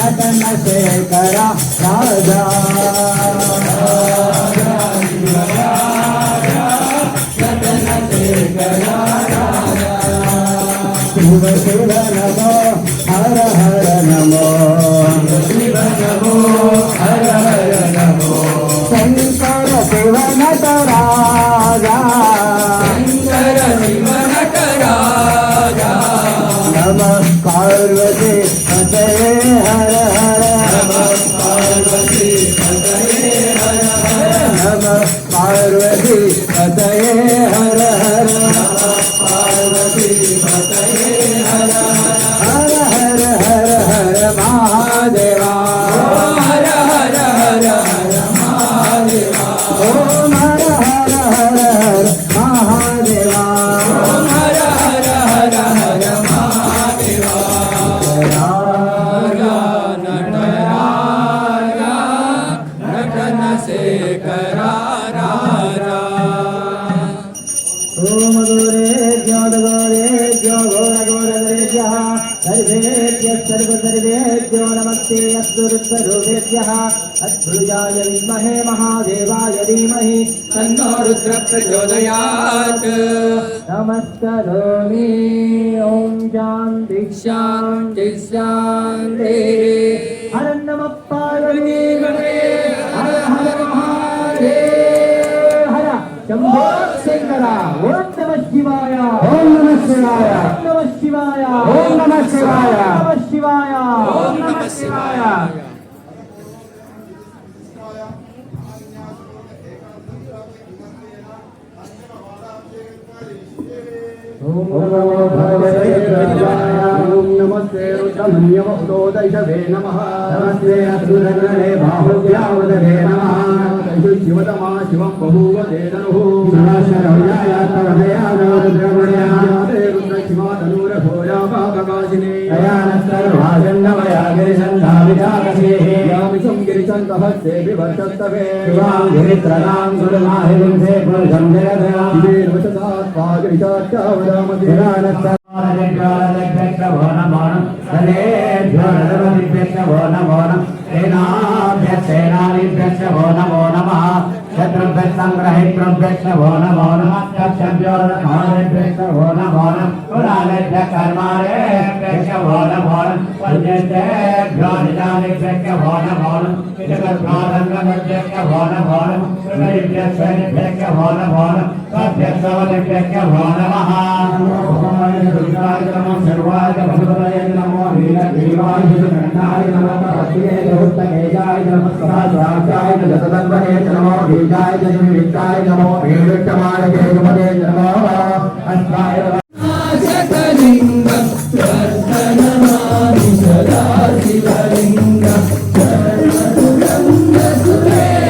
నటన శేఖర రాజా శివ శివ నమో హర హర నమో శివ నమో హర హర నమో శంకర శివ నటరాజా శంకర శివ నటరాజా నమ పార్వతి పతయే హర హర నమ పార్వతి పతయే హర హర నమ పార్వతి పతయే హర హర నమ పార్వతి పతయే హర హర హర హర హర మహాదేవా హర హర హర హర మహాదేవా ఓం హర హర హర హర మహాదేవా ఓం హర హర హర హర మహాదేవా నటన శేఖర రాజా ఓం గోరేభ్యో గోరేభ్యో ఘోరఘోరగోరేభ్యః సర్వేభ్యः సర్వసర్వేభ్యో నమస్తే అస్తు రుద్రరూపేభ్యः అద్భుజాయ విద్మహే మహాదేవాయ ధీమహి తన్నో రుద్ర ప్రచోదయాత్ నమస్కరోమి ఓం శాంతి శాంతి శాంతి హర నమః పార్వతీ పతయే హర హర మహాదేవ హర శంభో శంకర ఓం నమః శివాయ ఓం నమః శివాయ ఓం నమః శివాయ ఓం నమః శివాయ ఓం నమః శివాయ ఓం నమో భగవతే రుద్రాయ ఓం నమస్తే రుద్రమన్యవోదైషవే నమః నమస్తే అసురగణే బాహువ్యావదే నమః శివతమా శివం బహూవదే నమః సదాశరవ్యాయ తవదయానవరుద్రమణ్యాతే రుద్ర శివాతనూరఘోరా పాపకాశినే దయానస్తర్వాజన్నమయా గిరిశంధావిధాకసేహే యామిషం గిరిశంతహస్తే వివర్షత్తవే శివాం గిరిత్రనాం గురుమాహింసే పురుషం జగదయా ఇదే నమసదాత్మా గిరిశాచావదామతే దయానస్తర్వాజన్నమయా సేనాభ్యో నమో నమః శత్రుభ్యः సంగ్రహేభ్యశ్చ వో నమో నమః కర్తవ్యో నమః వో నమో నమః పురాణేభ్యः కర్మాణేభ్యశ్చ వో నమో నమః పుణ్యేభ్యో నిజానేభ్యశ్చ వో నమో నమః విజగద్భ్యోదంగభ్యశ్చ వో నమో నమః హృదయేభ్యశ్చ వో నమో నమః స్వభ్యశ్చ వో నమః రుద్రాయ నమః సర్వాయ భగవతే నమో నీలగ్రీవాయ గణాయ నమః పద్మే ధౌతకేయాయ నమః సహస్రాక్షాయ దశదంబరే నమో బీజాయ విత్తాయ నమో వీరుట్టమాలకే నమదే నమో అష్టాయ శతలింగం ప్రర్ధనమామి సదా శివలింగం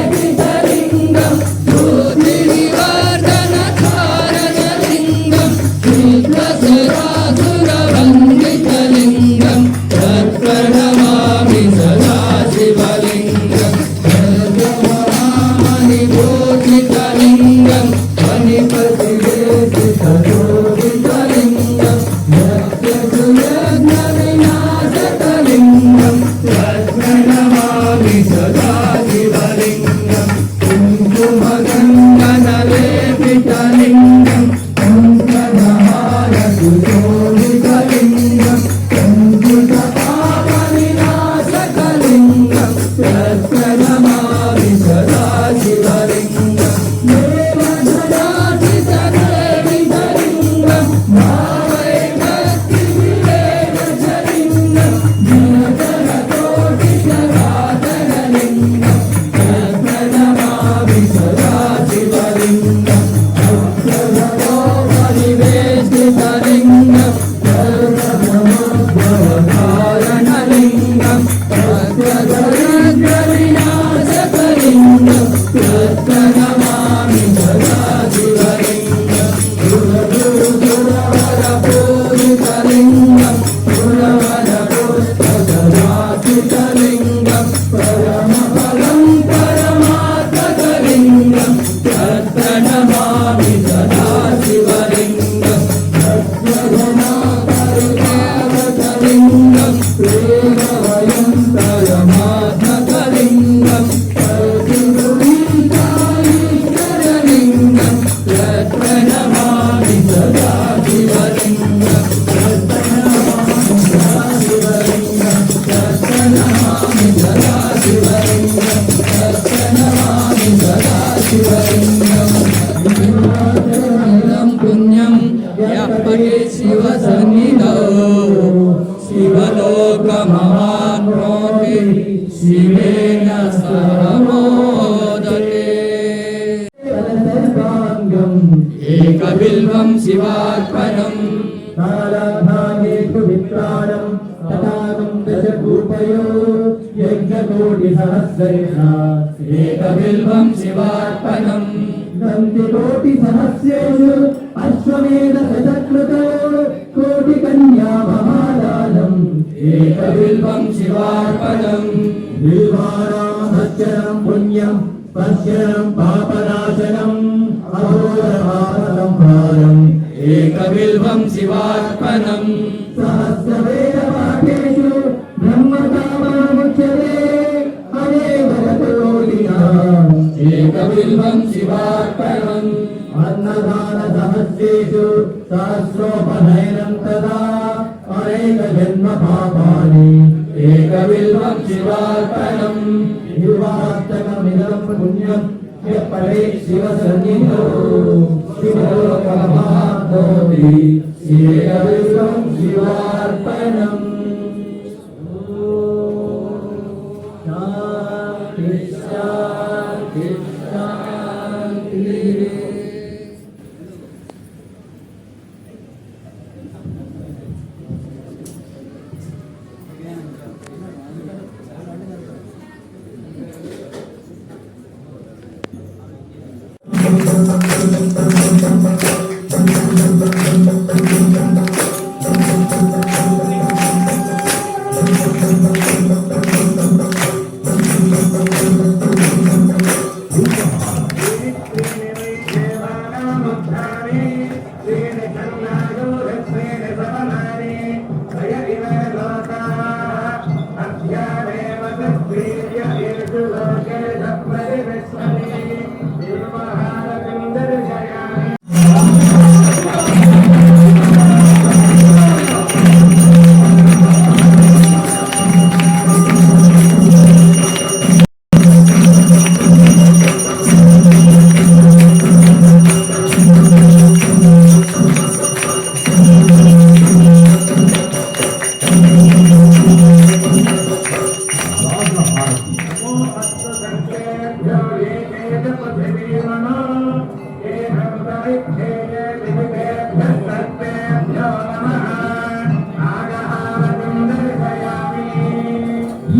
సర్వదురంగసురేగితలింగం జ్యోతిర్వర్ధన తారకలింగం శ్రీకసురాసురవందితలింగం ప్రణమామి సదా శివలింగం మణిభూషితలింగం మణిపతివేషితలింగం వినాశకలింగం ప్రణమామి సదా శివలింగం కుంకుమగంగనలేపితలింగం కంకణహార సుశోభితలింగం కంకుటపాపవినాశకలింగం ప్రణమామి సదా శివలింగం దేవధరాజితదేవితలింగం భావై భక్తి వివేకజలింగం జనజనకోట शिवेन सह मोदते एकबिल्वं शिवार्पणम् कालाभागेषु वित्राणं तथानं दशभूपयो यज्ञकोटिसहस्रेण एकबिल्वं शिवार्पणम् नन्दिकोटिसहस्रेषु अश्वमेधशतक्रतो कोटिकन्या महादानम् एकबिल्वं शिवार्पणम् बिल्वानामर्चनं पुण्यं पश्यनं पापनाशनम् अहोरभारसंहारम् एकबिल्वं शिवार्पणम् सहस्रवेदपाठेषु ब्रह्मकाममुच्यते अनेकरतोलिनाम् एकबिल्वं शिवार्पणम् अन्नदानसहस्रेषु सहस्रोपनयनं तदा अनेकजन्मपापानि एकबिल्वं शिवार्पणम् निर्वास्तकमिदं पुण्यं यः पठे शिवसन्निधौ शिवलोकमहात्मोति एकबिल्वं शिवार्पणम् शान्ति शान्ति शान्तिः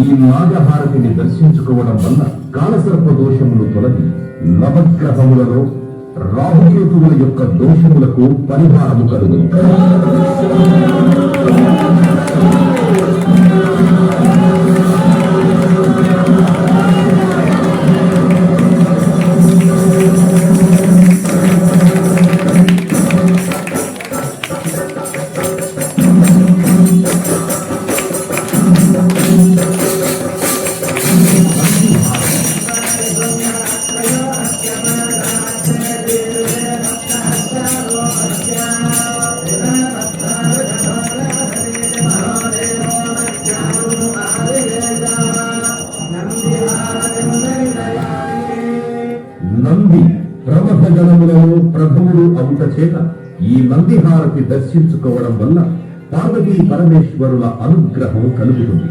ఈ నాగహారతిని దర్శించుకోవడం వల్ల కాలసర్ప దోషములు తొలగి నవగ్రహములలో రాహుకేతువుల యొక్క దోషములకు పరిహారము కలుగును. నంది ప్రమథ గణములలో ప్రథముడు అవుట చేత ఈ నంది హారతి దర్శించుకోవడం వల్ల పార్వతీ పరమేశ్వరుల అనుగ్రహం కలుగుతుంది.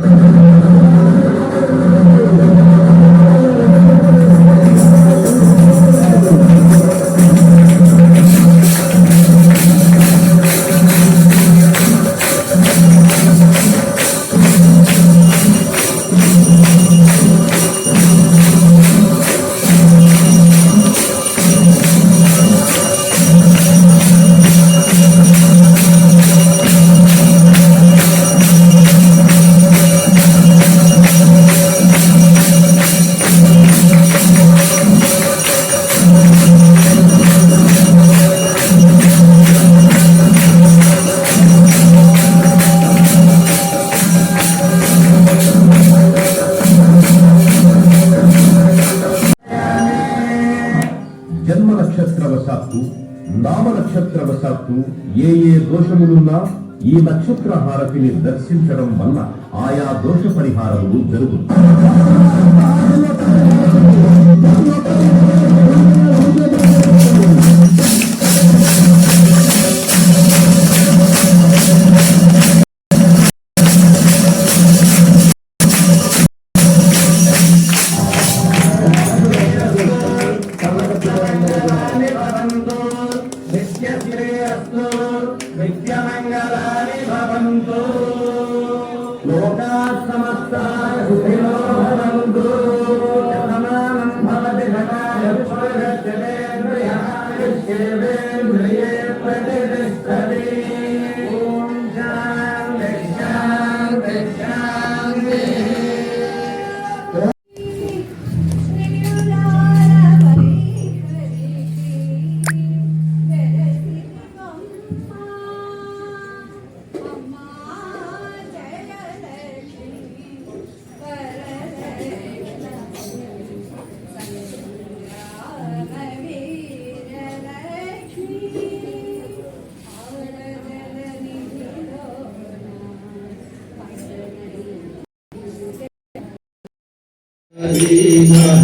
జన్మ నక్షత్రవశాత్తు నామ నక్షత్రవశాత్తు ఏ దోషములున్నా ఈ నక్షత్ర హారతిని దర్శించడం వల్ల ఆయా దోష పరిహారములు జరుగుతాయి. లోకాः సమస్తాः సుఖినో భవంతు. శతమానం భవతి శతాయ పురుషేంద్రియే ప్రతిష్టతి. ఓం శాంతి శాంతి శాంతి.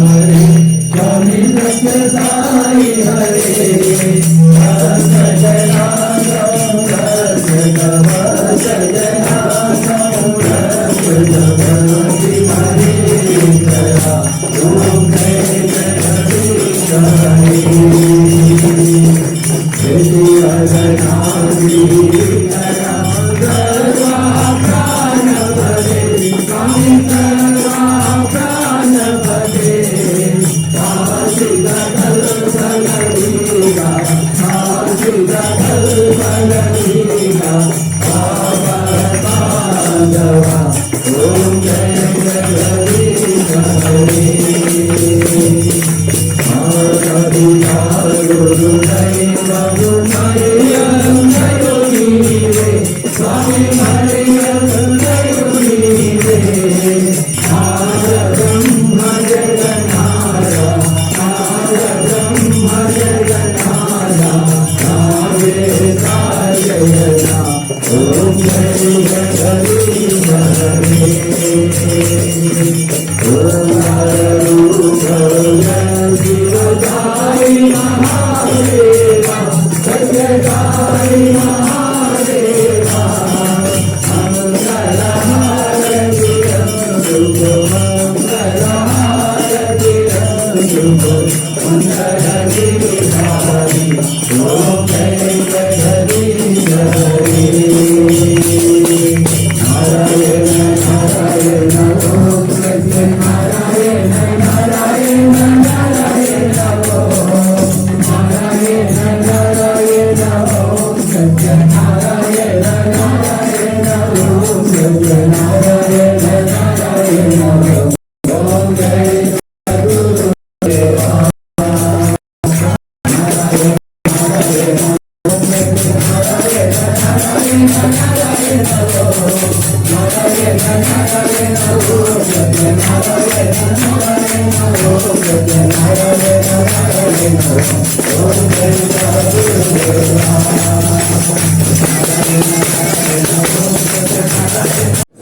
हरे स्वामी सत्यसाई हरे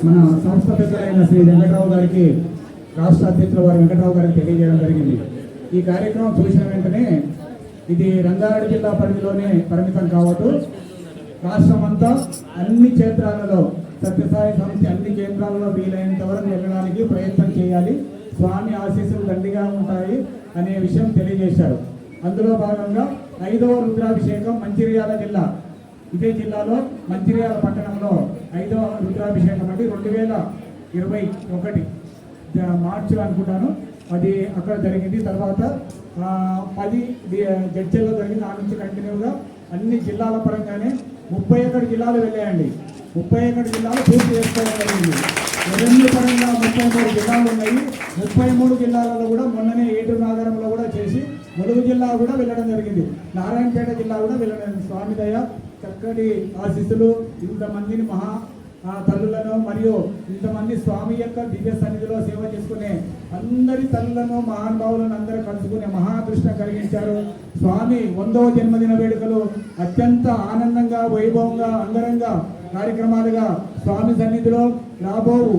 మన సంస్థ పెద్దలైన శ్రీ వెంకటరావు గారికి రాష్ట్ర అధ్యక్షుల వారి వెంకటరావు గారికి తెలియజేయడం జరిగింది. ఈ కార్యక్రమం చూసిన వెంటనే ఇది రంగారెడ్డి జిల్లా పరిధిలోనే పరిమితం కావద్దు, రాష్ట్రం అంతా అన్ని క్షేత్రాలలో సత్యసాయి సమితి అన్ని కేంద్రాలలో వీలైనంత వరకు వెళ్ళడానికి ప్రయత్నం చేయాలి. స్వామి ఆశీస్సులు దండిగా ఉంటాయి అనే విషయం తెలియజేశారు. అందులో భాగంగా 5వ రుద్రాభిషేకం మంచిర్యాల జిల్లా, ఇదే జిల్లాలో మంచిర్యాల పట్టణంలో 5వ రుద్రాభిషేకం అంటే 2021 మార్చి అనుకుంటాను అది అక్కడ జరిగింది. తర్వాత 10 జడ్చల్లో జరిగింది. ఆ నుంచి కంటిన్యూగా అన్ని జిల్లాల పరంగానే 31 జిల్లాలు వెళ్ళాయండి. 31 జిల్లాలు పూర్తి చేసుకోవడం జరిగింది. రెవెన్యూ పరంగా 33 జిల్లాలు ఉన్నాయి. 33 జిల్లాలలో కూడా మొన్ననే ఏటూరు నాగరంలో కూడా చేసి ములుగు జిల్లా కూడా వెళ్ళడం జరిగింది. నారాయణపేట జిల్లా కూడా వెళ్ళడం. స్వామి దయ చక్కటి ఆశీస్సులు, ఇంతమందిని మహా తల్లులను మరియు ఇంతమంది స్వామి యొక్క దివ్య సన్నిధిలో సేవ చేసుకునే అందరి తల్లులను మహానుభావులను అందరూ కలుసుకునే మహాదృష్టం కలిగించారు. స్వామి 100వ జన్మదిన వేడుకలు అత్యంత ఆనందంగా వైభవంగా అంగరంగ కార్యక్రమాలుగా స్వామి సన్నిధిలో రాబోవు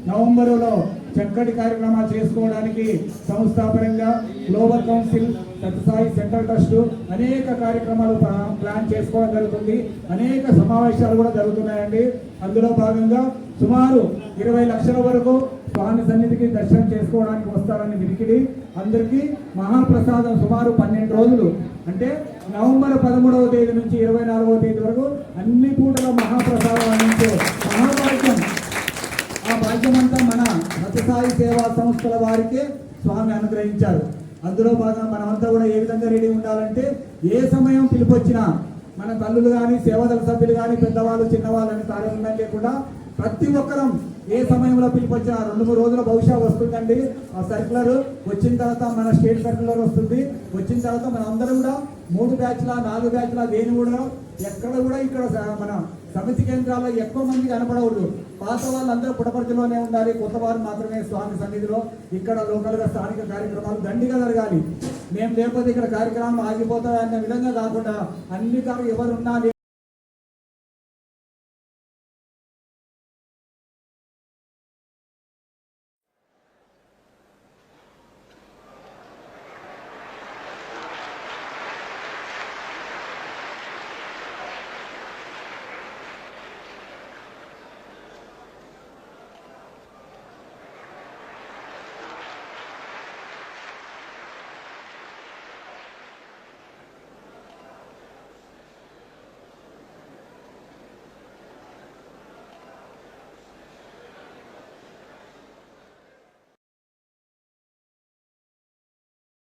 నవంబరులో చక్కటి కార్యక్రమాలు చేసుకోవడానికి సంస్థాపరంగా global council Sathya Sai central trust అనేక కార్యక్రమాలు ప్లాన్ చేసుకోవడం జరుగుతుంది. అనేక సమావేశాలు కూడా జరుగుతున్నాయండి. అందులో భాగంగా సుమారు 20 లక్షల వరకు స్వామి సన్నిధికి దర్శనం చేసుకోవడానికి వస్తారని వినికిడి. అందరికీ మహాప్రసాదం సుమారు 12 రోజులు అంటే నవంబర్ 13వ తేదీ నుంచి 24వ తేదీ వరకు అన్ని పూటల మహాప్రసాదం అందించే సాయి సేవా సంస్థల వారికి స్వామి అనుగ్రహించారు. అందులో భాగంగా మనమంతా కూడా ఏ విధంగా రెడీ ఉండాలంటే ఏ సమయం పిలుపొచ్చినా మన తల్లులు కానీ సేవాదళ సభ్యులు కానీ పెద్దవాళ్ళు చిన్నవాళ్ళు అని తారతమ్యం లేకుండా ప్రతి ఒక్కరం ఏ సమయంలో పిలుపొచ్చినా 2-3 రోజుల బహుశా వస్తుందండి ఆ సర్కులర్. వచ్చిన తర్వాత మన స్టేట్ సర్కులర్ వస్తుంది. వచ్చిన తర్వాత మనం అందరం కూడా 3 బ్యాచ్ల 4 బ్యాచ్ల దేని కూడా ఎక్కడ కూడా ఇక్కడ మన సమితి కేంద్రాల్లో ఎక్కువ మంది కనపడవద్దు. పాత వాళ్ళందరూ పుట్టపర్తిలోనే ఉండాలి. కొత్త వారు మాత్రమే స్వామి సన్నిధిలో ఇక్కడ లోకల్గా స్థానిక కార్యక్రమాలు దండిగా జరగాలి. మేము లేకపోతే ఇక్కడ కార్యక్రమం ఆగిపోతాయి అన్న విధంగా కాకుండా అన్ని ఎవరున్నా